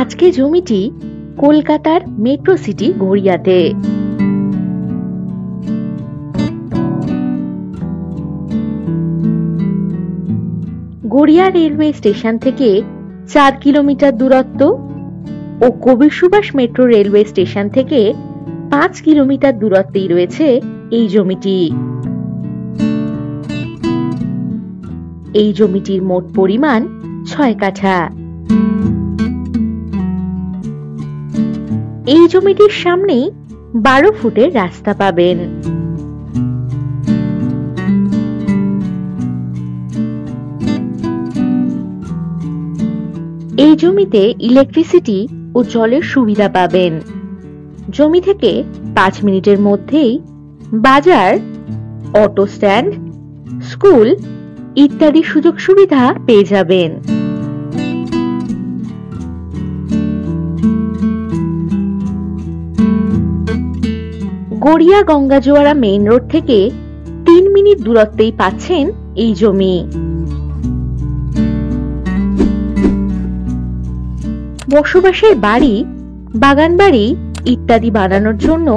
আজকে জমিটি কলকাতার মেট্রো সিটি গড়িয়াতে। গড়িয়া রেলওয়ে স্টেশন থেকে 4 কিলোমিটার দূরত্ব ও কবি সুভাষ মেট্রো রেলওয়ে স্টেশন থেকে 5 কিলোমিটার দূরত্বেই রয়েছে এই জমিটি। এই জমিটির মোট পরিমাণ 6 কাঠা। এই জমিটির সামনেই 12 ফুটের রাস্তা পাবেন। এই জমিতে ইলেকট্রিসিটি ও জলের সুবিধা পাবেন। জমি থেকে 5 মিনিটের মধ্যেই বাজার, অটো স্ট্যান্ড, স্কুল ইত্যাদি সুযোগ সুবিধা পেয়ে যাবেন। গড়িয়া গঙ্গাজোয়ারা মেইন রোড থেকে 3 মিনিট দূরত্বেই পাচ্ছেন এই জমি। বসবাসের বাড়ি, বাগান বাড়ি ইত্যাদি বানানোর জন্য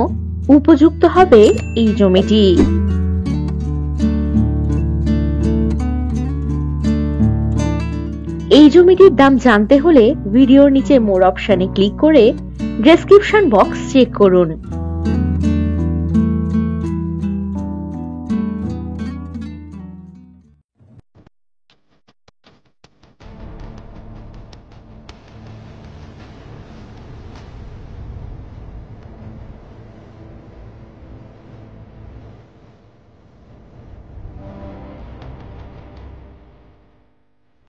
উপযুক্ত হবে এই জমিটি। এই জমিটির দাম জানতে হলে ভিডিওর নিচে মোর অপশনে ক্লিক করে ডেসক্রিপশন বক্স চেক করুন।